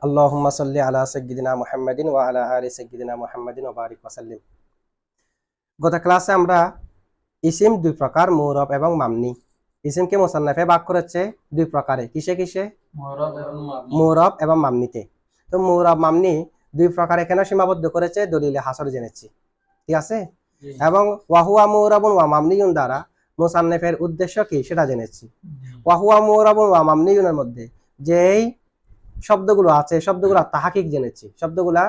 আল্লাহুম্মা সাল্লি আলা সাইয়্যিদিনা মুহাম্মাদিন ওয়া আলা আলি সাইয়্যিদিনা মুহাম্মাদিন ওয়া বারিক ওয়া সাল্লিম। গত ক্লাসে আমরা ইসিম দুই প্রকার, মুরব এবং মামনি। ইসিমকে মুসান্নাফে ভাগ করেছে দুই প্রকারে, কিসে কিসে? মুরব এবং মামনিতে। তো মুরব মামনি দুই প্রকার এখানে সীমাবদ্ধ করেছে, দলিলে হাসর জেনেছি, ঠিক আছে। এবং ওয়াহুয়া মুরবুন ওয়া মামনিয়ুন দ্বারা মুসান্নাফের উদ্দেশ্য কি সেটা জেনেছি। ওয়াহুয়া মুরবুন ওয়া মামনিয়ুনের মধ্যে যেই শব্দগুলো আছে শব্দগুলো তাহাকিক জেনেছি, শব্দগুলা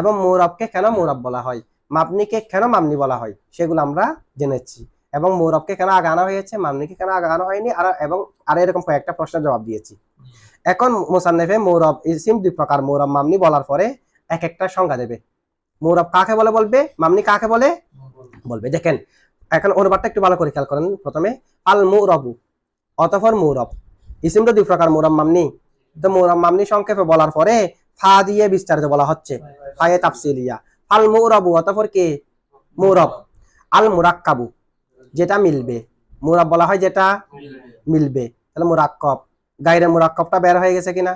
এবং মুরবকে কেন মুরব বলা হয়, মাবনিকে কেন মামনি বলা হয় সেগুলো আমরা জেনেছি, এবং মুরবকে কেন আগানো হয়েছে, মামনিকে কেন আগানো হয়নি, আর এরকম কয়েকটা প্রশ্নের জবাব দিয়েছি। এখন মুসান্নিফে মুরব ইসিম দুই প্রকার, মুরব মামনি বলার পরে এক একটা সংজ্ঞা দেবে। মুরব কাকে বলে বলবে, মামনি কাকে বলে বলবে। দেখেন এখন অনুবাদটা একটু ভালো করে খেয়াল করেন। প্রথমে আল মুরবু, অতঃপর মুরব। ইসিম তো দুই প্রকার, মুরব মামনি। তো মুরব মামনি সংক্ষেপে বলার পরে ফা দিয়ে বিস্তারিত বলা হচ্ছে, ফায়ে তাফসিলিয়া। আল মুরবু, অতঃপর কে? মুরব। আল মুরাক্কাবু, যেটা মিলবে, মুরব বলা হয় যেটা মিলবে। তাহলে মুরাক্কব, গায়রে মুরাক্কবটা বের হয়ে গেছে কিনা?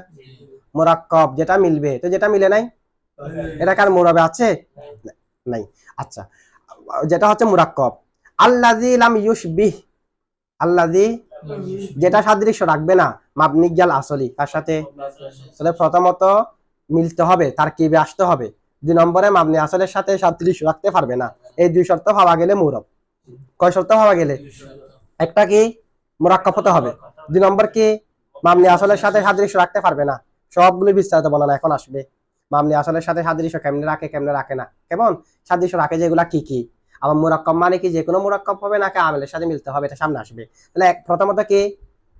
মুরাক্কব যেটা মিলবে, তো যেটা মিলে নাই এটা কার মুরবে আছে? নাই। আচ্ছা, যেটা হচ্ছে মুরাক্কব। আল্লাযী লাম ইউশবিহ, আল্লাযী যেটা সাদৃশ্য রাখবে না, মাবনি জাল আসলি, তার সাথে তাহলে প্রথমত মিলতে হবে, তার কিবে আসতে হবে। দুই নম্বরে মাবনি আসলের সাথে সাদৃশ্য রাখতে পারবে না। এই দুই শর্ত পাওয়া গেলে মুরব। কয় শর্ত পাওয়া গেলে? একটা কি মুরাক্কাব হতে হবে, দুই নম্বর কি মাবনি আসলের সাথে সাদৃশ্য রাখতে পারবে না। সবগুলো বিস্তারিত বলা না, এখন আসবে। মাবনি আসলের সাথে সাদৃশ্য কেমনে রাখে, কেমনে রাখে না, কেমন সাদৃশ্য রাখে যেগুলা কি কি। আবার মুরাক্কাব মানে কি, যে কোনো মুরাক্কাব হবে নাকি আমেলের সাথে মিলতে হবে, এটা সামনে আসবে। তাহলে প্রথমত কি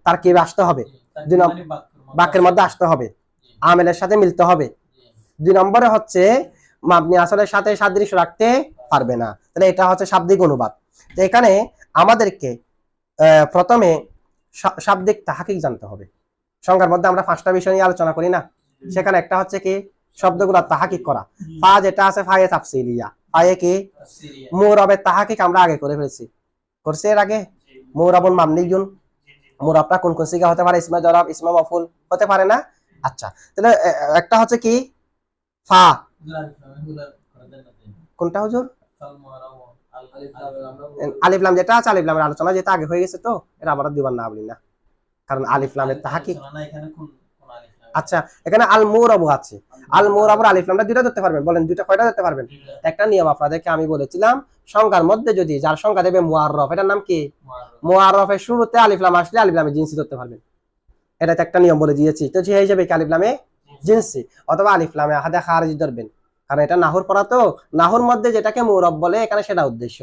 তার কিবে আসতে হবে, দুই নম্বর বাক্যের মধ্যে আসতে হবে, আমেলের সাথে মিলতে হবে। দুই নম্বরে হচ্ছে মাবনি আসলের সাথে সাদৃশ্য রাখতে পারবে না। তাহলে এটা হচ্ছে শাব্দিক অনুবাদ। তো এখানে আমাদেরকে প্রথমে শাব্দিক তাহাকিক জানতে হবে। সংজ্ঞার মধ্যে আমরা 5টা বিষয় নিয়ে আলোচনা করি না, সেখানে একটা হচ্ছে কি শব্দগুলো তাহাকিক করা। ফা যেটা আছে ফায়ে তাফসিলিয়া, ফায়ে কি মুরবের তাহাকিক আমরা আগে করে ফেলছি, করছি এর আগে। মুরবুন মামনিয়ুন, মুরবটা কোন কোন সিগা হতে পারে? ইসমে জরাব, ইসমে মাফুল হতে পারে না? আচ্ছা, তাহলে একটা হচ্ছে কি ফা, কোনটা হুজুর? আলিফ লাম যেটা আছে, আলিফ লামের আলোচনা যেটা আগে হয়ে গেছে, তো এটা আবার দুইবার না বলি না, কারণ আলিফ লামের তাহাকিক। আচ্ছা, এখানে আল মুরাবু আছে, আল মুরাবুর আলিফ লামটা দুইটা ধরতে পারবেন? বলেন দুইটা কয়টা ধরতে পারবেন? একটা নিয়ম আপনাদেরকে আমি বলেছিলাম, সংজ্ঞার মধ্যে যদি যার সংজ্ঞা দেবে মুআররফ, এটার নাম কি? মুআররফের শুরুতে আলিফ লাম আসলে আলিফ লামে জিনসি ধরতে পারবেন, এটা তো একটা নিয়ম বলে দিয়েছি। তো সেই হিসেবে কি আলিফ লামে জিনসি অথবা আলিফ লামে আহাদে খারিজি ধরবেন, কারণ এটা নাহুর পড়া, তো নাহুর মধ্যে যেটাকে মুরব বলে এখানে সেটা উদ্দেশ্য।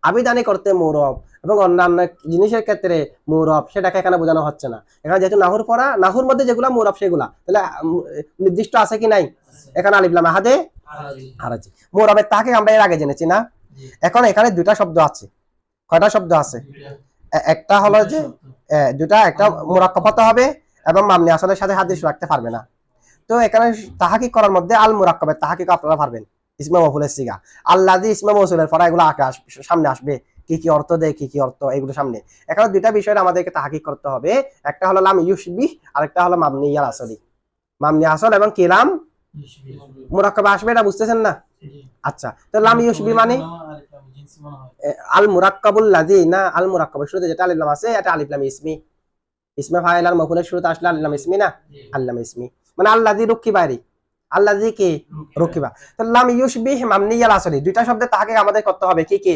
আবিধানিক করতে মুরব এবং অন্যান্য জিনিসের ক্ষেত্রে মুরব, সেটাকে এখানে বোঝানো হচ্ছে না। এখানে যেহেতু নাহুর পড়া, নাহুর মধ্যে যেগুলা মুরব সেগুলা, তাহলে নির্দিষ্ট আছে কি নাই? এখানে আলিফ লাম আহাদে হারাজি। মুরবের তাকে আমরা এর আগে জেনেছি না। এখন এখানে দুটা শব্দ আছে, কয়টা শব্দ আছে? একটা হলো যে দুটা, একটা মুরাক্কাব হতে হবে এবং মামনি আসলের সাথে সাদৃশ্য রাখতে পারবে না। তো এখানে তাহাকিক করার মধ্যে আল মুরাক্কাবের তাহাকিক আপনারা পারবেন, ইসমে মফুলের সিগা। আল্লাযী ইসমে মৌসুলের পরে এগুলো সামনে আসবে, কি কি অর্থ দেয়, কি কি অর্থ, এগুলো সামনে। এখানে দুইটা বিষয় আমাদেরকে তাহাকিক করতে হবে, একটা হলো লাম ইউশবিহ আর একটা হলো মাবনি ইয়াল আসলি। মামনি আসল এবং কি লাম মুরাক্কাবে আসবে, এটা বুঝতেছেন না? আচ্ছা, তো লাম ইউশবিহ মানে আল মুরাক্কাবুল লাযী, না আল মুরাক্কাবের শুরুতে যেটা আলিফ লাম আছে এটা আলিফ লাম ইসমি, ইসমে ফাইল আর মফুলের শুরুতে আসলে আলিফ লাম ইসমি না, আল্লাম ইসমি মানে আল্লাযী রুকিবারি, আল্লাযী কি রুকিবা। তো লাম ইউশবিহ মামনি ইয়াল আসলি, দুইটা শব্দে তাহাকিক আমাদের করতে হবে, কি কি?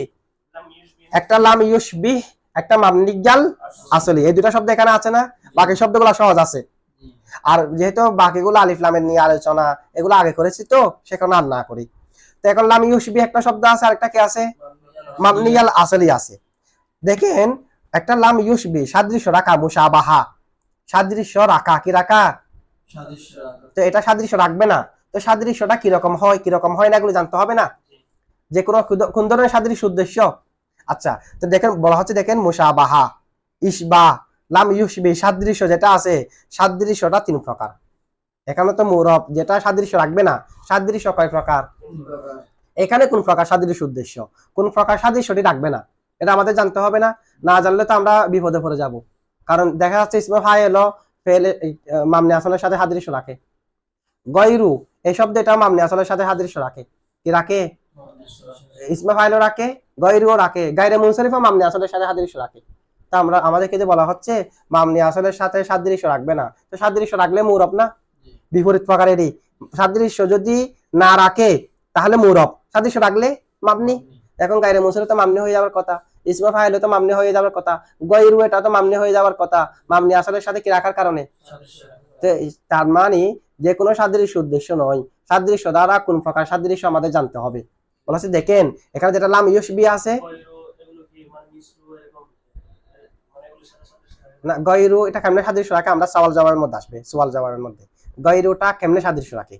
একটা লাম ইউশবিহ, একটা মামনি ইয়াল আসলি। এই দুটা শব্দ এখানে আছে না, বাকি শব্দগুলো সহজ আছে। আর যেহেতু বাকিগুলো আলিফ লামের নিয়ে আলোচনা, এগুলো আগে করেছি, তো সেখানে আর না করি। তো এখন লাম ইউশবিহ একটা শব্দ আছে, আরেকটা কি আছে? মামনি ইয়াল আসলি আছে। দেখেন একটা লাম ইউশবিহ সাদৃশ্য রাখা, মুশাবাহা সাদৃশ্য রাখা, কি রাখা? তো এটা সাদৃশ্য রাখবে না, তো সাদৃশ্যটা কিরকম হয় কিরকম হয় না এগুলো জানতে হবে না, যে কোনো কোন ধরনের সাদৃশ্য উদ্দেশ্য। আচ্ছা, তো দেখেন বলা হচ্ছে, দেখেন মুশাবাহা, ইশবা, লাম ইউশবিহ সাদৃশ্য যেটা আছে, সাদৃশ্যটা 3 প্রকার। এখানে তো মুরব যেটা সাদৃশ্য রাখবে না, সাদৃশ্য কয় প্রকার? এখানে কোন প্রকার সাদৃশ্য উদ্দেশ্য, কোন প্রকার সাদৃশ্যটি রাখবে না, এটা আমাদের জানতে হবে না। না জানলে তো আমরা বিপদে পড়ে যাব, কারণ দেখা যাচ্ছে ইসমে ফাইল ফেল মামনি আসলের সাথে সাদৃশ্য রাখে, গয়রু এই শব্দ এটা মামনি আসলের সাথে সাদৃশ্য রাখে, কি রাখে? ইসমে ফাইলও রাখে, গয়রুও রাখে, গায়রে মুনসারিফও মামনি আসলের সাথে সাদৃশ্য রাখে। তা আমরা আমাদেরকে যে বলা হচ্ছে মামনি আসলের সাথে সাদৃশ্য রাখবে না, তো সাদৃশ্য রাখলে মুরব না? বিপরীত প্রকারেরই সাদৃশ্য যদি না রাখে তাহলে মুরব, সাদৃশ্য রাখলে মামনি। এখন গায়রে মুনসারিফ তো মামনি হয়ে যাওয়ার কথা, ইসমে ফাইল তো মামনি হয়ে যাওয়ার কথা, গয়রু এটা তো মামনি হয়ে যাওয়ার কথা, মামনি আসলের সাথে কি রাখার কারণে। তার মানে যে কোনো সাদৃশ্য উদ্দেশ্য নয়, সাদৃশ্য দ্বারা কোন প্রকার সাদৃশ্য আমাদের জানতে হবে। বলছে দেখেন এখানে যেটা লাম ইউশবি আছে না, গয়রু এটা কেমনে সাদৃশ্য রাখে আমরা সওয়াল জবাবের মধ্যে আসবে, সওয়াল জবাবের মধ্যে গয়রুটা কেমনে সাদৃশ্য রাখে।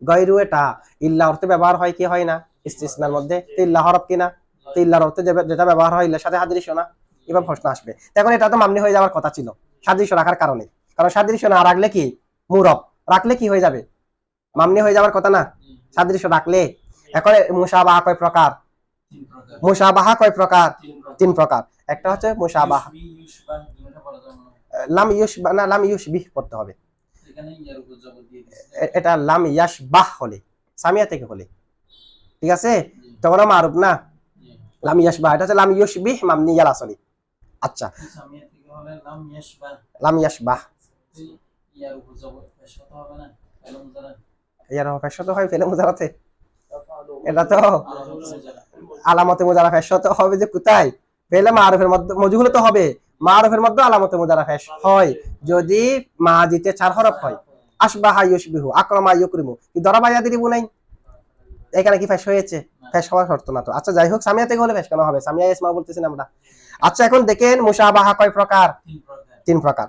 গয়রু এটা ইল্লা অর্থে ব্যবহার হয় কি হয় না, ইস্তিসনার মধ্যে, তো ইল্লা হরফ কিনা, তো ইল্লার অর্থে যেটা ব্যবহার হয় ইল্লার সাথে সাদৃশ্য না, এবার প্রশ্ন আসবে। এখন এটা তো মামনি হয়ে যাওয়ার কথা ছিল সাদৃশ্য রাখার কারণে, কারণ সাদৃশ্য না রাখলে কি মুরব, রাখলে কি হয়ে যাবে মামনি হয়ে যাওয়ার কথা না সাদৃশ্য রাখলে। এখন মুশাবাহা কয় প্রকার? মুশাবাহা কয় প্রকার? তিন প্রকার। একটা হচ্ছে মুশাবাহা, লাম ইউশবাহ না লাম ইউশবিহ পড়তে হবে, এটা লাম ইয়াশবাহ হলে সামিয়া থেকে হলে, ঠিক আছে, তখন মারুফ না, লাম ইয়াশবাহ এটা হচ্ছে লাম ইউশবিহ মামনি ইয়াল আসলি। আচ্ছা লাম ইয়াশবাহ ইয়ার ফেশত হয় ফেলে মুজারাতে, এটা তো আলামতে মুজারা ফেশত হবে যে কোথায়, ফেলে মারুফের মধ্যে মজহুল তো হবে, মারুফের মধ্যে আলামতে মুজারা ফেশ হয় যদি মাজিতে চার হরফ হয়। আশবাহা ইউশবিহু, আকরামা ইউকরিমু, কি দরাবা ইয়াদরিবু নাই, এখানে কি ফেশ হয়েছে? ফেশ হওয়ার শর্ত না তো। আচ্ছা যাই হোক, সামিয়া থেকে হলে ফেশ কেন হবে, সামিয়া ইসমা বলতেছি না আমরা। আচ্ছা এখন দেখেন মুশাবাহা কয় প্রকার? তিন প্রকার।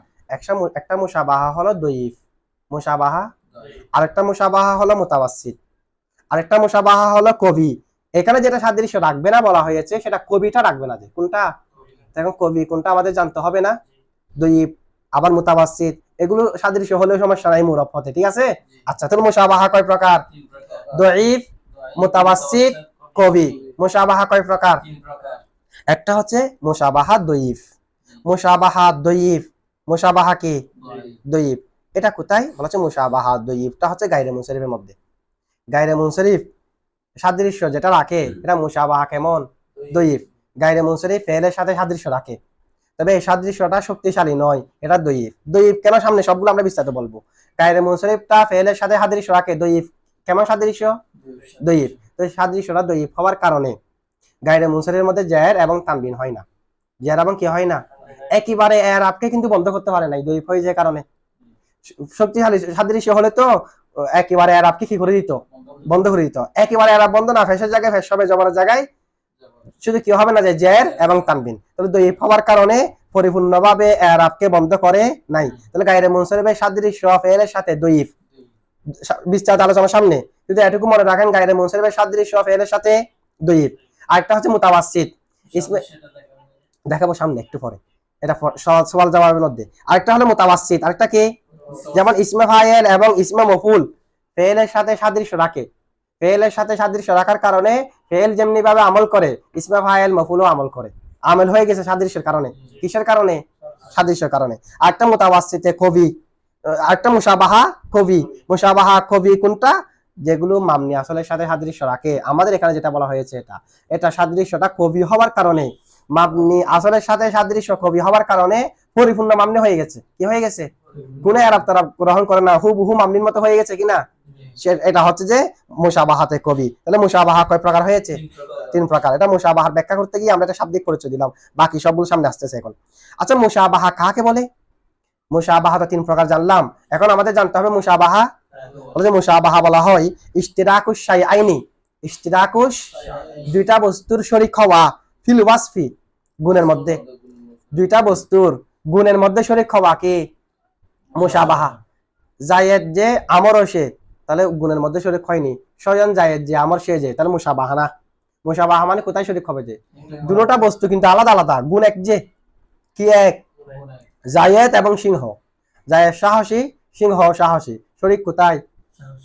একটা মুশাবাহা হলো দয়ীফ মুশাবাহা, আরেকটা মুশাবাহা হলো মুতাওয়াসসিত, আরেকটা মুশাবাহা হলো কবি। এখানে যেটা সাদৃশ্য রাখবে না বলা হয়েছে সেটা কবিটা রাখবে না, যে কোনটা, এখন কবি কোনটা আমাদের জানতে হবে না, দয়ীফ আবার মুতাওয়াসসিত, এগুলো সাদৃশ্য হলেও সমস্যা নাই মুরব হতে, ঠিক আছে। আচ্ছা তাহলে মুশাবাহা কয় প্রকার? দয়ীফ, মুতাওয়াসসিত, কবি। মুশাবাহা কয় প্রকার? একটা হচ্ছে মুশাবাহা দয়ীফ, মুশাবাহা দয়ীফ, মুশাবাহা কি দয়ীফ, এটা কোথায় বলা হচ্ছে মুশাবাহা দয়ীফটা হচ্ছে গায়রে মুনসারিফের মধ্যে। গায়রে মুনসারিফ সাদৃশ্য যেটা রাখে এটা মুশাবাহা কেমন? দয়ীফ। গায়রে মুনসারিফ ফেলের সাথে সাদৃশ্য রাখে, তবে এই সাদৃশ্যটা শক্তিশালী নয়, এটা দয়ীফ। দয়ীফ কেন সামনে সবগুলো আমরা বিস্তারিত বলবো। গায়রে মুনসারিফটা ফেলের সাথে সাদৃশ্য রাখে, দয়ীফ কেমন সাদৃশ্য? দয়ীফ। তো সাদৃশ্যটা দয়ীফ হওয়ার কারণে গায়রে মুনসারিফের মধ্যে জায়ের এবং তানবিন হয় না, জায়ের এবং কি হয় না, একেবারে এরাবকে কিন্তু বন্ধ করতে পারে নাই দয়ীফ হয়ে যায় কারণে। শক্তিশালী সাদৃশ্য হলে তো একেবারে এরাবকে কি করে দিত, বন্ধ করে দিত। একেবারে এরাব বন্ধ না, ফেশের জায়গায় ফেশ হবে, জবরের জায়গায় শুধু কি হবে না যে জায়ের এবং তানবিন, তাহলে দয়ীফ হওয়ার কারণে পরিপূর্ণভাবে এরাবকে বন্ধ করে নাই। তাহলে গায়রে মুনসারিফের সাদৃশ্য ফেলের সাথে দয়ীফ, বিস্তারিত আলোচনা সামনে, যদি এটুকু মনে রাখেন গায়রে মুনসারিফের সাদৃশ্য ফেলের সাথে দয়ীফ। আরেকটা হচ্ছে মুতাওয়াসসিত, ইসমে দেখাবো সামনে একটু পরে, এটা সওয়াল জবাবের মধ্যে। আরেকটা হলো মুতাওয়াসসিত, আরেকটা কি, যেমন ইসমে ফাইল এবং ইসমে মফউল ফেলের সাথে সাদৃশ্য রাখে, ফেলের সাথে সাদৃশ্য রাখার কারণে ফেল যেমনি ভাবে আমল করে ইসমে ফাইল মফউলও আমল করে, আমল হয়ে গেছে সাদৃশ্যের কারণে। কিসের কারণে? সাদৃশ্যের কারণে। আরেকটা মুতাওয়াসসিতে কবি, আরেকটা মুশাবাহা কবি। মুশাবাহা কবি কোনটা? যেগুলো মামনি আসলের সাথে সাদৃশ্য রাখে, আমাদের এখানে যেটা বলা হয়েছে এটা সাদৃশ্যটা কবি হওয়ার কারণে, মামনি আসলের সাথে সাদৃশ্য কবি হওয়ার কারণে পরিপূর্ণ মামনি হয়ে গেছে। কি হয়ে গেছে? কোন এরাব তারা গ্রহণ করে না, হুবহু মামনির মতো হয়ে গেছে কিনা, এটা হচ্ছে যে মুশাবাহাতে কবি। তাহলে মুশাবাহা কয় প্রকার হয়েছে? তিন প্রকার। এটা মুশাবাহার ব্যাখ্যা করতে গিয়ে আমরা এটা শাব্দিক পরিচয় দিলাম, বাকি সবগুলো সামনে আসতেছে এখন। আচ্ছা মুশাবাহা কাকে বলে? মুশাবাহা তো তিন প্রকার জানলাম, এখন আমাদের জানতে হবে মুশাবাহা। মুশাবাহা বলা হয় ইশতিরাকুশ শাইআইনি, ইশতিরাকুশ দুইটা বস্তুর শরীক হওয়া, ফিল ওয়াসফি গুণের মধ্যে, দুইটা বস্তুর গুণের মধ্যে শরীক হওয়া কি মুশাবাহা। জায়েদ যে আমর সে, তাহলে গুণের মধ্যে শরীক হয়নি, স্বয়ং জায়েদ যে আমর সে যে, তাহলে মুশাবাহা না। মুশাবাহা মানে কোথায় শরীক হবে, যে দুটোটা বস্তু কিন্তু আলাদা আলাদা, গুণ এক, যে কি এক, জায়েদ এবং সিংহ, জায়েদ সাহসী, সিংহ সাহসী, শরীক কোথায়?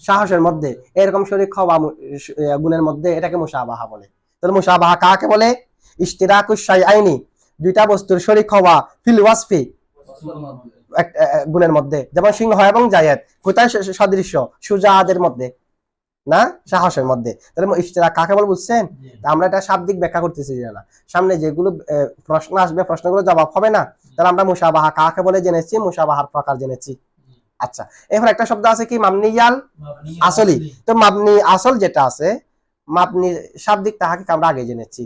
সাহসের মধ্যে। এরকম শরীক হওয়া গুণের মধ্যে এটাকে মুশাবাহা বলে। তাহলে মুশাবাহা কাকে বলে? ইশতিরাকুশ শাইআইনি দুইটা বস্তুর শরীক হওয়া, ফিল ওয়াসফি গুণের মধ্যে, যেমন সিংহ এবং জায়েদ কোথায় সদৃশ্য? সুজাদের মধ্যে না, সাহসের মধ্যে। তাহলে ইশতিরাক কাকে বলে বুঝছেন? আমরা এটা শাব্দিক ব্যাখ্যা করতেছি না, সামনে যেগুলো প্রশ্ন আসবে প্রশ্নগুলো জবাব হবে না, তাহলে আমরা মুশাবাহা কাকে বলে জেনেছি, মুশাবাহার প্রকার জেনেছি। আচ্ছা, এবার একটা শব্দ আছে কি মাবনিয়াল আসলি। তো মাবনি আসল যেটা আছে, মাবনি শাব্দিক তাহাকে আমরা আগে জেনেছি।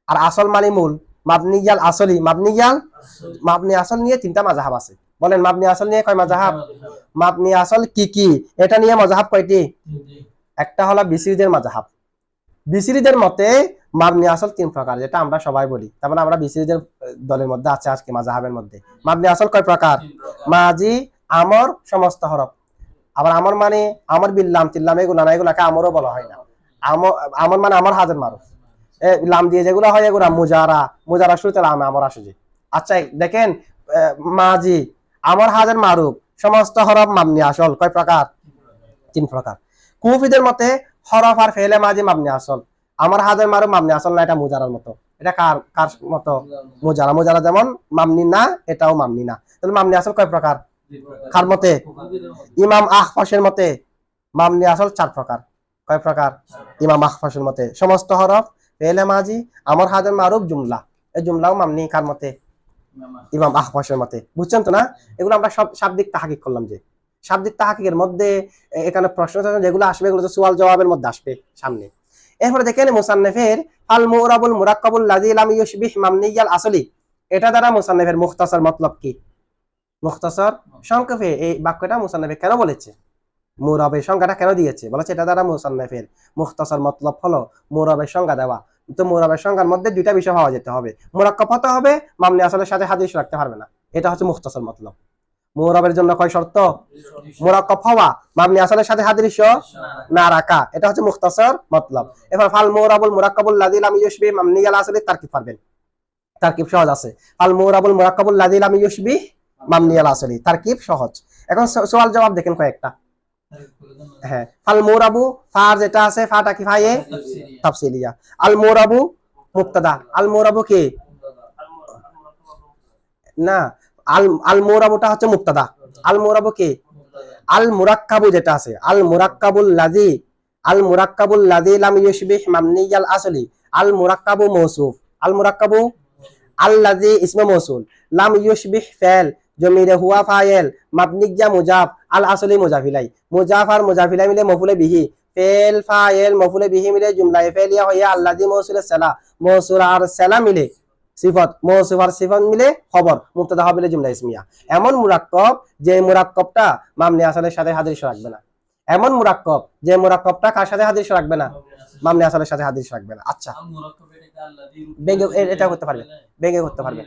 আর আসল মানে মূল, মাবনিয়াল আসলি, মাবনি আসল নিয়ে তিনটা মাযহাব আছে। বলেন মাবনি আসল নিয়ে কয় মাযহাব? মাবনি আসল কি কি, এটা নিয়ে মাযহাব কয়টি? একটা হলো বিসরিদের মাযহাব। বিসরিদের মতে মাবনি আসল তিন প্রকার, যেটা আমরা সবাই বলি। তার মানে আমরা বিসরিদের দলের মধ্যে আছে আজকে মাযহাবের মধ্যে। মাবনি আসল কয় প্রকার? মাজি, আমর, সমস্ত হরফ। আবার আমর মানে আমর বিল্লাম তিল্লাম, এগুলা না, এগুলাকে আমরও বলা হয় না। আমর মানে আমর হাজার মারুফ, লাম দিয়ে যেগুলো হয় এগুলা মুজারা শুরুতে লাম আমর আসে। আচ্ছা দেখেন, মাজি, আমর হাজার মারুফ, সমস্ত হরফ মাবনি আসল কয় প্রকার? তিন প্রকার। কুফিদের মতে হরফ আর ফেলে মাজি মাবনি আসল, আমর হাজার মারুফ মাবনি আসল না, এটা মুজারার মতো। এটা কার কার মতো? মুজারা যেমন মামনি না, এটাও মামনি না। তাহলে মামনি আসল কয় প্রকার? কার মতে? ইমাম আহফাসের মতে মামনি আসল চার প্রকার। কয় প্রকার? ইমাম আহফাসের মতে সমস্ত হরফ, ফেলে মাজি, আমর হাজার মারুফ, জুমলা। এই জুমলাও মামনি কার মতে? ইমাম আহফাসের মতে। বুঝছেন তো না? এগুলো আমরা সব শাব্দিক তাহকিক করলাম। যে শাব্দিক তাহকিকের মধ্যে এখানে প্রশ্ন যেগুলো আসবে, এগুলো তো সুয়াল জবাবের মধ্যে আসবে সামনে। এরপরে দেখেন মুসান্নিফের আল মুরাবুল মুরাক্কাবুল লাযী লাম ইউশবিহ মামনিয়াল আসলি, এটা দ্বারা মুসান্নিফের মুখতাসার মতলব কি? মুখতাসার সংক্ষেপে এই বাক্যটা মুসান্নিফে কেন বলেছে, মুরাবের সংজ্ঞাটা কেন দিয়েছে, বলেছে এটা দ্বারা মুসান্নিফের মুখতাসার মতলব হলো মুরাবের সংজ্ঞা দেওয়া। তো মুরাবের সংজ্ঞার মধ্যে দুইটা বিষয় পাওয়া যেতে হবে, মুরাক্কাব হতে হবে, মামনি আসলের সাথে হাদিস রাখতে পারবে না। এটা হচ্ছে মুখতাসার মতলব। মুরাবের জন্য কয় শর্ত? মুরাক্কাব হওয়া, মামনি আসলের সাথে হাদিস না রাখা, এটা হচ্ছে মুখতাসার মতলব। এবার ফাল মুরাবুল মুরাক্কাবুল লাযী লাম ইউশবিহ মামনিয়াল আসলি তারকিব পারবেন, তারকিব সহজ আছে। ফাল মুরাবুল মুরাক্কাবুল লাযী লাম ইউশবিহ মামনিয়াল আসলি, তারকিব সহজ। এখন সওয়াল জবাব দেখেন কয়েকটা। হ্যাঁ, আল মুরাবু, ফার যেটা আছে, ফাটা কি ফায়ে তাফসিলিয়া। আল মুরাবু মুবতাদা, আল মুরাবু কি না, আল মুরাবুটা হচ্ছে মুবতাদা, আল মুরাবু কি? আল মুরাক্কাবু যেটা আছে, আল মুরাক্কাবুল লাযী লাম ইউশবিহ মামনিয়াল আসলি, আল মুরাক্কাবু মৌসুফ, আল মুরাক্কাবু আল্লাযী ইসমে মৌসুল, লাম ইউশবিহ ফাইল, জমিরে হুয়া ফাইল, মাবনি যা মুজাফ, আল আসলি মুজাফ ইলাই, মুজাফ আর মুজাফ ইলাই মিলে মফুলে বিহি, ফাইল ফাইল মফুলে বিহি মিলে জুমলা ফাইলিয়া হইয়া আল্লাযী মৌসুল সালা, মৌসুল আর সালা মিলে সিফাত, মৌসুফ আর সিফাত মিলে খবর, মুবতাদা হবে জুমলা ইসমিয়া। এমন মুরাক্কাব যে মুরাক্কাবটা মামনি আসলের সাথে হাদিস রাখবে না, এমন মুরাক্কাব যে মুরাক্কাবটা কার সাথে হাদিস রাখবে না? মামনি আসলের সাথে হাদিস রাখবে না। আচ্ছা, এটা করতে পারবে, বেগে করতে পারবে,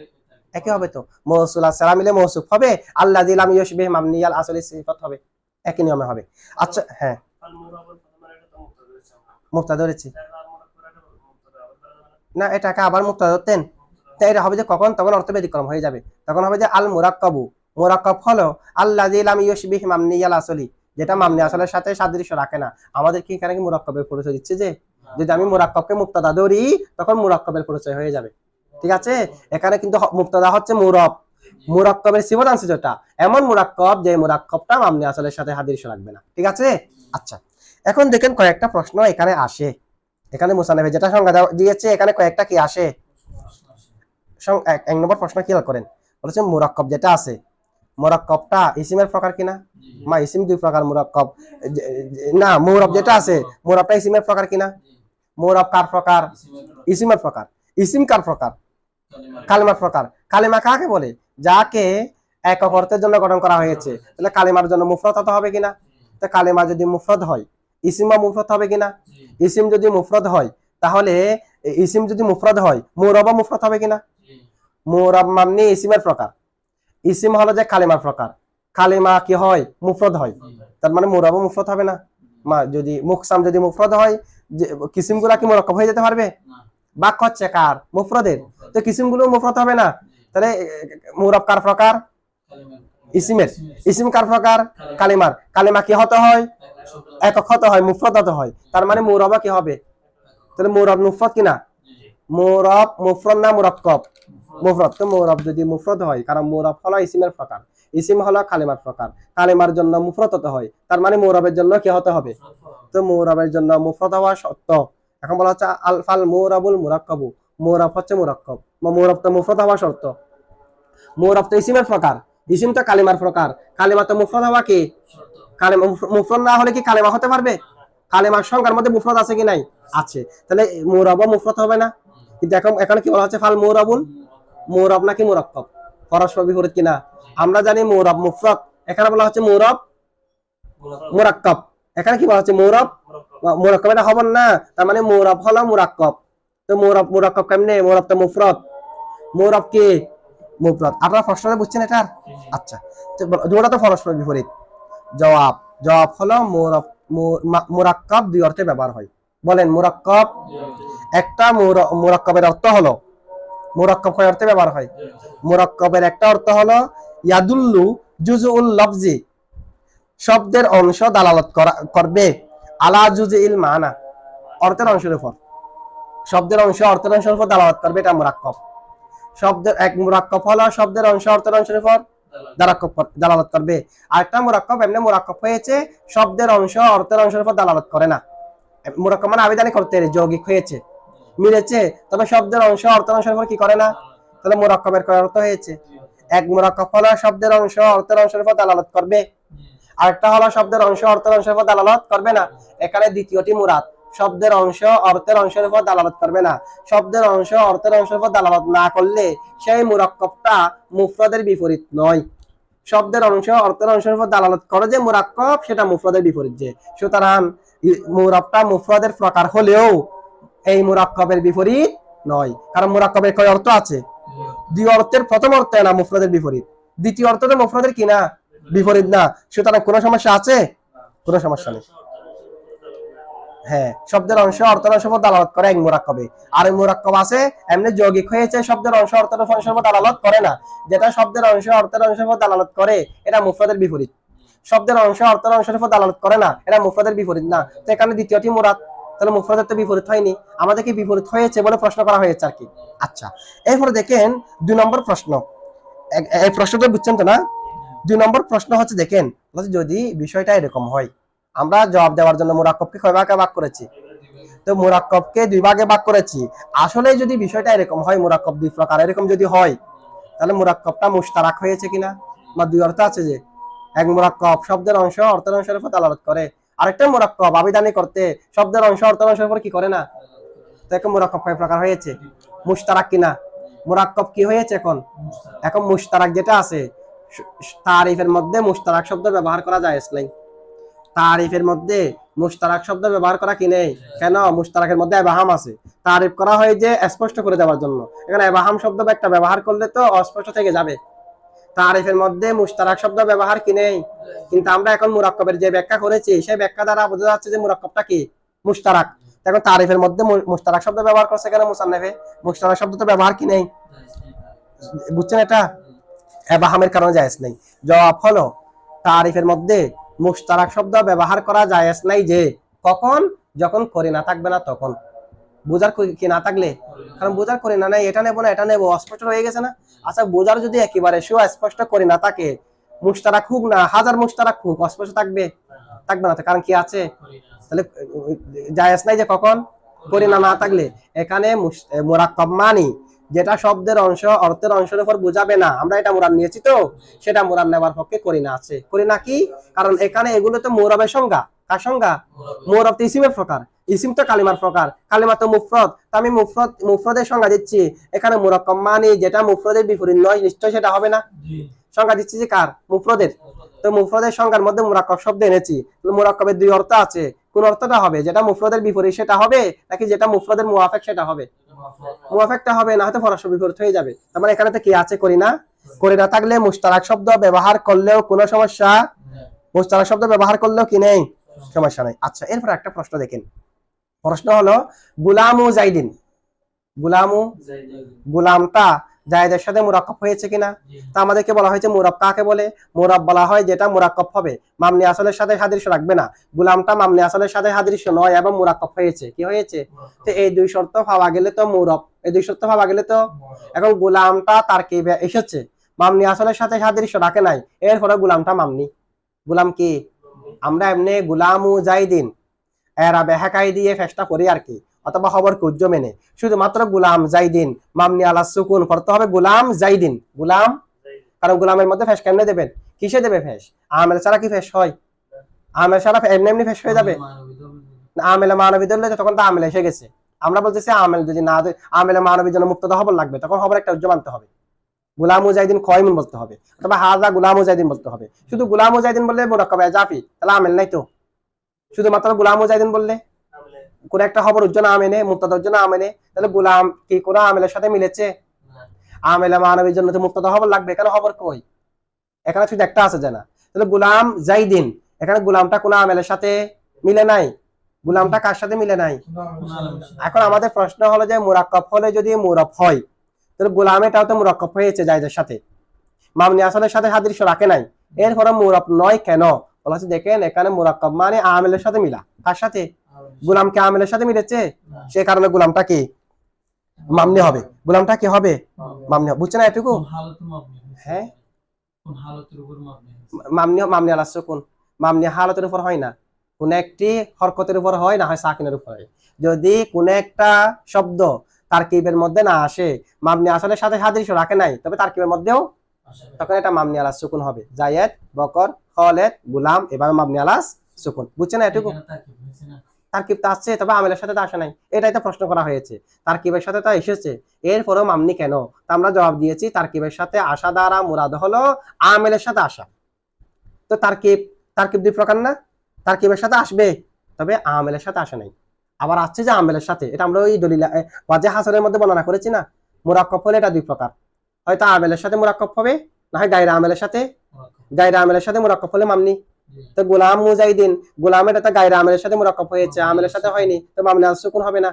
একই হবে তো। মৌসুল আর সালা মিলে মৌসুফ হবে, আল্লাযী লাম ইউশবিহ মামনিয়াল আসলি সিফাত হবে, একই নিয়মে হবে। আচ্ছা হ্যাঁ, মুবতাদা ধরেছি না, এটাকে আবার মুবতাদা ধরতেন, তাই এটা হবে যে কখন? তখন অর্থ ব্যতিক্রম হয়ে যাবে, তখন হবে যে আল মুরাক্কাবু, মুরাক্কাব হলো আল্লাযী লাম ইউশবিহ মামনিয়াল আসলি, যেটা মামনি আসলের সাথে সাদৃশ্য রাখে না। আমাদের কি এখানে কি মুরাক্কাবের পরিচয় দিচ্ছে? যে যদি আমি মুরাক্কাবকে মুবতাদা ধরি তখন মুরাক্কাবের পরিচয় হয়ে যাবে, ঠিক আছে? এখানে কিন্তু মুবতাদা হচ্ছে মুরাব, মুরাক্কাবের সিফাত আনছে যেটা, এমন মুরাক্কাব যে মুরাক্কাবটা মামনি আসলের সাথে হাদিস রাখবে না, ঠিক আছে? আচ্ছা, এখন দেখেন কয়েকটা প্রশ্ন এখানে আসে। এখানে মুসান্নিফে যেটা সংজ্ঞা দিয়েছে, এখানে কয়েকটা কি আসে। এক নম্বর প্রশ্ন খেয়াল করেন, বলেছে মুরাক্কাব যেটা আছে, মুরাক্কাবটা ইসিমের প্রকার কিনা? মা ইসিম দুই প্রকার, মুরাক্কাব না, মুরাব যেটা আছে, মুরাবটা ইসিমের প্রকার কিনা? মুরাব কার প্রকার? ইসিমের প্রকার। ইসিম কার প্রকার? কালিমার প্রকার। কালিমা কাকে বলে? যাকে একক অর্থের জন্য গঠন করা হয়েছে। তাহলে কালিমার জন্য মুফরদ হতে হবে কিনা? তো কালিমা যদি মুফরদ হয়, ইসিম বা মুফরদ হবে কিনা? ইসিম যদি মুফরদ হয়, তাহলে ইসিম যদি মুফরদ হয়, মুরাব মুফরদ হবে কিনা? মুরাব মামনি ইসিমের প্রকার, ইসিম হলো যে কালিমার প্রকার, কালিমা কি হয়? মুফরদ হয়, তার মানে মুরাব মুফরদ হবে না। মা যদি মুকসাম যদি মুফরদ হয়, কিসিম গুলা কি মুরাক্কাব হয়ে যেতে পারবে? বাক্য হচ্ছে কার? মুফরদের, তো কিসিম গুলো মুফরদ হবে না। তাহলে মুরাব কার প্রকার? ইসিমের। ইসিম কার প্রকার? কালিমার। কালিমা কি হতে হয়? একক হতে হয়, মুফরদ হতে হয়, তার মানে মুরাব কি হবে? তাহলে মুরাব মুফরদ কিনা? মুরাব মুফরদ না মুরাক্কাব? মুফরদ। তো মুরাব যদি মুফরদ হয়, কারণ মুরাব হলো ইসিমের প্রকার, ইসিম হলো কালিমার প্রকার, কালিমার জন্য মুফরদ হতে হয়, তার মানে মুরাবের জন্য কি হতে হবে? তো মুরাবের জন্য মুফরদ হওয়া শর্ত। এখন বলা হচ্ছে আল ফাল মুরাবুল মুরাক্কাবু, মুরাব হচ্ছে মুরাক্কাব, মুরাব তো মুফরদ হওয়া শর্ত। মুরাব তো ইসিমের প্রকার, ইসিম তো কালিমার প্রকার, কালিমা তো মুফরদ হওয়া কি কালিমা, মুফরদ না হলে কি কালিমা হতে পারবে? কালিমার সংখ্যার মধ্যে মুফরদ আছে কি নাই? আছে। তাহলে মুরাব মুফরদ হবে না। কিন্তু এখন কি বলা হচ্ছে ফাল মুরাবুল, মুরাব নাকি মুরাক্কাব? পরস্পর বিপরীত কিনা? আমরা জানি মুরাব মুফরদ, এখানে বলা হচ্ছে মুরাব মুরাক্কাব, এখানে কি বলা হচ্ছে মুরাব মুরাক্কাব, এটা হবে না। তার মানে মুরাব হলো মুরাক্কাব। তো মুরাব মুরাক্কাব কেমনে? মুরাব তো মুফরদ, মুরাব কি মুফরদ। আপনারা প্রশ্নটা বুঝছেন এটার? আচ্ছা, দুটো তো পরস্পর বিপরীত। জবাব জবাব হলো মুরাব মুরাক্কাব দুই অর্থে ব্যবহার হয়। বলেন মুরাক্কাব, একটা মুরাক্কাবের অর্থ হলো, মুরাক্কাব কয় অর্থে ব্যবহার হয়? মুরাক্কাবের একটা অর্থ হলো ইয়াদুল্লু জুজউল লফজি, শব্দের অংশ দালালত করবে, আলা জুজইল মানা, অর্থের অংশের উপর। শব্দের অংশ অর্থের অংশের উপর দালালত করবে, এটা মুরাক্কাব। শব্দের এক মুরাক্কাব হলো শব্দের অংশ অর্থের অংশের উপর দালালত করবে। আরেকটা মুরাক্কাব এমনি মুরাক্কাব হয়েছে শব্দের অংশ অর্থের অংশের উপর দালালত করে না। মুরাক্কাব মানে আবেদন করতে যৌগিক হয়েছে, মিলেছে, তবে শব্দের অংশ অর্থের অংশের উপর কি করে না। তাহলে মুরাক্কাবের কয় অর্থ হয়েছে? এক মুরাক্কাব হলো শব্দের অংশ অর্থের অংশের উপর দালালত করবে, আরেকটা হলো শব্দের অংশ অর্থের অংশের উপর দালালত করবে না। এখানে দ্বিতীয়টি মুরাদ, শব্দের অংশ অর্থের অংশের উপর দালালত করবে না। শব্দের অংশ অর্থের অংশের উপর দালালত না করলে সেই মুরাক্কাবটা মুফরদের বিপরীত নয়। শব্দের অংশ অর্থের অংশের উপর দালালত করে যে মুরাক্কাব, সেটা মুফরদের বিপরীত যে। সুতরাং মুরাবটা মুফরদের প্রকার হলেও এই মুরাক্কাবের বিপরীত নয়, কারণ মুরাক্কাবের কয় অর্থ আছে? দুই অর্থের প্রথম অর্থ না মুফরদের বিপরীত, দ্বিতীয় অর্থ তো মুফরদের কি না বিপরীত না। সুতরাং কোনো সমস্যা আছে? কোনো সমস্যা নেই। হ্যাঁ, শব্দের অংশ অর্থের অংশের উপর দালালত করে এক মুরাক্কাবে, আর মুরাক্কাব আছে এমনি যৌগিক হয়েছে শব্দের অংশ অর্থের অংশের উপর দালালত করে না। যেটা শব্দের অংশ অর্থের অংশের উপর দালালত করে এটা মুফরদের বিপরীত, শব্দের অংশ অর্থের অংশের উপর দালালত করে না, এটা মুফরদের বিপরীত না। তো এখানে দ্বিতীয়টি মুরাদ, তাহলে মুফরদের তো বিপরীত হয়নি, আমাদেরকে বিপরীত হয়েছে বলে প্রশ্ন করা হয়েছে আর কি। আচ্ছা, এরপরে দেখেন 2 নম্বর প্রশ্ন। এই প্রশ্নটা বুঝছেন তো না? 2 নম্বর প্রশ্ন হচ্ছে, দেখেন যদি বিষয়টা এরকম হয়, আমরা জবাব দেওয়ার জন্য মুরাক্কাবকে কয় ভাগে ভাগ করেছি? তো মুরাক্কাবকে 2 ভাগে ভাগ করেছি। আসলে যদি বিষয়টা এরকম হয়, মুরাক্কাব 2 প্রকার, এরকম যদি হয়, তাহলে মুরাক্কাবটা মুশতারাক হয়েছে কিনা? বা 2 অর্থ আছে যে, এক মুরাক্কাব শব্দের অংশ অর্থের অংশের উপর দালালত করে, আরেকটা মুরাক্কাব আবিধানিক করতে শব্দের অংশ অর্থের অংশের উপর কি করে না। তো এখন মুরাক্কাব কয় প্রকার হয়েছে? মুশতারাক কিনা? মুরাক্কাব কি হয়েছে এখন? এখন মুশতারাক যেটা আছে, তারিফের মধ্যে মুশতারাক শব্দ ব্যবহার করা যায় নাই। তারিফের মধ্যে মুশতারাক শব্দ ব্যবহার করা কি নেই? কেন? মুশতারাকের মধ্যে ইবাহাম আছে, তারিফ করা হয় যে স্পষ্ট করে দেওয়ার জন্য। এখানে ইবাহাম শব্দ একটা ব্যবহার করলে তো অস্পষ্ট থেকে যাবে। তারিফের মধ্যে মুশতারাক শব্দ ব্যবহার কি নেই, কিন্তু আমরা এখন মুরাক্কাবের যে ব্যাখ্যা করেছি সেই ব্যাখ্যা দ্বারা বোঝা যাচ্ছে যে মুরাক্কাবটা কি মুশতারাক। এখন তারিফের মধ্যে মুশতারাক শব্দ ব্যবহার করছে কেন মুসান্নিফে? মুশতারাক শব্দ তো ব্যবহার কি নেই, বুঝছেন? এটা ইবাহামের কারণে জায়েজ নেই। জবাব হলো তারিফের মধ্যে মুশতারাক শব্দ ব্যবহার করা জায়েজ নাই যে কখন? যখন করিনা থাকবে না তখন। বোঝার কি না থাকলে, কারণ বোঝার করিনা নাই, এটা নেবো না এটা নেবো, অস্পষ্ট হয়ে গেছে না। আচ্ছা, বোঝার যদি একেবারে সুস্পষ্ট করিনা থাকে, মুশতারাক হোক না হাজার মুশতারাক হোক, অস্পষ্ট থাকবে? থাকবে না, কারণ কি আছে? তাহলে জায়েজ নাই যে কখন? করিনা না থাকলে। এখানে মুরাক্কাব মানি যেটা শব্দের অংশ অর্থের অংশের উপর বোঝাবে না, আমরা এটা মুরাদ নিয়েছি, তো সেটা মুরাদ নেওয়ার পক্ষে করিনা আছে। করিনা কি? কারণ এখানে এগুলো তো মুরাবের সংজ্ঞা। কার সংজ্ঞা? মুরাব তো ইসিমের প্রকার, ইসিম তো কালিমার প্রকার, কালিমা তো মুফরদ। আমি মুফরদের সংজ্ঞা দিচ্ছি, এখানে মুরাক্কাব মানি যেটা মুফরদের বিপরীত নয়, নিশ্চয় সেটা হবে না। সংজ্ঞা দিচ্ছি যে কার? মুফরদের। তো মুফরদের সংজ্ঞার মধ্যে মুরাক্কাব শব্দ এনেছি, মুরাক্কাবের 2 অর্থ আছে, কোন অর্থটা হবে? যেটা মুফরদের বিপরীত সেটা হবে, নাকি যেটা মুফরদের মুওয়াফিক সেটা হবে? মুওয়াফিকটা হবে, না হয়তো পরস্পর বিপরীত হয়ে যাবে। তার মানে এখানে তো কি আছে? করিনা। করিনা থাকলে মুশতারাক শব্দ ব্যবহার করলেও কোনো সমস্যা, মুশতারাক শব্দ ব্যবহার করলেও কি নেই, সমস্যা নাই। আচ্ছা, এরপর একটা প্রশ্ন দেখেন। প্রশ্ন হলো গুলামু জাইদিন, গুলামটা জায়েদের সাথে মুরাক্কাব হয়েছে কিনা? তা আমাদেরকে বলা হয়েছে মুরাব কাকে বলে? মুরাব বলা হয় যেটা মুরাক্কাব হবে, মামনি আসলের সাথে হাদিস রাখবে না। গুলামটা মামনি আসলের সাথে হাদিস নয় এবং মুরাক্কাব হয়েছে। কি হয়েছে? তো এই 2 শর্ত পাওয়া গেলে তো মুরাব, এই 2 শর্ত পাওয়া গেলে তো এখন গুলামটা তারকিবে এসেছে, মামনি আসলের সাথে সাদৃশ্য রাখে নাই, এরপরে গুলামটা মামনি। গুলাম কি? আমরা এমনি গুলামু জাইদিন এরাবে হেকাই দিয়ে ফেসটা করি আর কি, অথবা খবর কুজ্জ মেনে শুধুমাত্র গুলাম জাইদিন মামনি আলা সুকুন করতে হবে গুলাম জাইদিন, গুলাম। কারণ গুলামের মধ্যে ফেস কেমনে দেবেন? কিসে দেবে ফেস? আমেল ছাড়া কি ফেস হয়? আমেল ছাড়া এমনি এমনি ফেস হয়ে যাবে? আমেলে মানবী ধরলে তখন তো আমেল এসে গেছে। আমরা বলতেছি আমেল যদি না আমেলে মানবীর জন্য মুক্তদা খবর লাগবে, তখন খবর একটা উজ্জ্ব মানতে হবে, গুলাম মুজাহিদিন কয়মুন বলতে হবে, অথবা হাজা গুলাম মুজাহিদিন বলতে হবে। শুধু গুলাম মুজাহিদিন বললে মুরাক্কাব জাফি, তাহলে আমেল নাই তো। শুধুমাত্র গুলাম মুজাহিদিন বললে কোন একটা খবর উজ্জ্ব না আমেনে, মুক্তদা উজ্জ্ব না আমেনে, তাহলে গুলাম কি কোন আমেলের সাথে মিলেছে? আমেলে মানবীর জন্য তো মুক্তদা খবর লাগবে, এখানে খবর কই? এখানে শুধু একটা আছে জানা, তাহলে গুলাম জাইদিন, এখানে গুলামটা কোন আমেলের সাথে মিলে নাই, গুলামটা কার সাথে মিলে নাই? এখন আমাদের প্রশ্ন হলো যে মুরাক্কাব হলে যদি মুরব হয়, তাহলে গোলাম এটাও তো মুরাক্কাব হয়েছে জায়দের সাথে, মামনি আসলের সাথে সাদৃশ্য রাখে নাই, এরপরে মুরব নয় কেন? বলা হচ্ছে দেখেন এখানে মুরাক্কাব মানে আমেলের সাথে মিলা, কার সাথে? গোলামকে আমেলের সাথে মিলেছে, সে কারণে গোলামটা কি মামনি হবে, গোলামটা কি হবে? মামনি হবে। বুঝছেন না এটুকু? হ্যাঁ, মামনি মামনি আলা সুকুন, মামনি হালতের উপর হয় না, কোন একটি হরকতের উপর হয়, না হয় সাকিনের উপর হয়। যদি কোন একটা শব্দ তারকিবের মধ্যে না আসে, মামনি আসলের সাথে সাদৃশ্য রাখে নাই, তবে তারকিবের মধ্যেও, তখন এটা মামনি আলা সুকুন হবে। জায়েদ, বকর, খালেদ, গুলাম, এভাবে মামনি আলা সুকুন। বুঝছেন না এটুকু? তারকিব তো আসছে, তবে আমেলের সাথে তো আসে নাই, এটাই তো প্রশ্ন করা হয়েছে। তারকিবের সাথে তো এসেছে, এরপরেও মামনি কেন? তা আমরা জবাব দিয়েছি তারকিবের সাথে আসা দ্বারা মুরাদ হলো আমেলের সাথে আসা। তো তারকিব, তারকিব দুই প্রকার না, তারকিবের সাথে আসবে, তবে আমেলের সাথে আসে নাই। আবার আসছে যে আমেলের সাথে, এটা আমরা ওই দলিল ওয়াজে হাসানের মধ্যে বর্ণনা করেছি না, মুরাক্কাব হলে এটা দুই প্রকার, হয়তো আমেলের সাথে মুরাক্কাব হবে, না হয় গায়রা আমেলের সাথে। গায়রা আমেলের সাথে মুরাক্কাব হলে মামনি। তো গোলাম মুজাহিদিন, গোলাম এটা তো গায়রা আমেলের সাথে মুরাক্কাব হয়েছে, আমেলের সাথে হয়নি, তো মামনি আল সুকুন হবে না।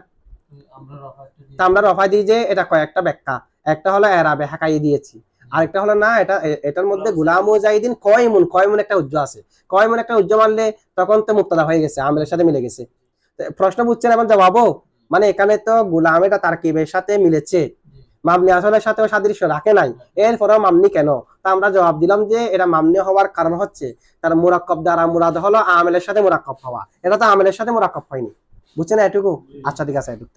তো আমরা রফা দিই যে এটা কয়েকটা ব্যাখ্যা, একটা হলো এরাবে হাকাই দিয়েছি, আরেকটা হলো না এটা এটার মধ্যে গুলাম মুজাহিদিন কয়মুন, কয়মুন একটা উজ্জ্ব আছে, কয়মুন একটা উজ্জ্ব মানলে তখন তো মুক্তাদা হয়ে গেছে, আমেলের সাথে মিলে গেছে। প্রশ্ন বুঝছেন এবং জবাবও, মানে এখানে তো গুলাম এটা তারকিবের সাথে মিলেছে, মামনি আসলের সাথেও সাদৃশ্য রাখে নাই, এরপরেও মামনি কেন? তা আমরা জবাব দিলাম যে এটা মামনি হওয়ার কারণ হচ্ছে তার মুরাক্কাব দ্বারা মুরাদ হলো আমেলের সাথে মুরাক্কাব হওয়া, এটা তো আমেলের সাথে মুরাক্কাব হয়নি। বুঝছেন এটুকু? আচ্ছা ঠিক আছে এটুকু।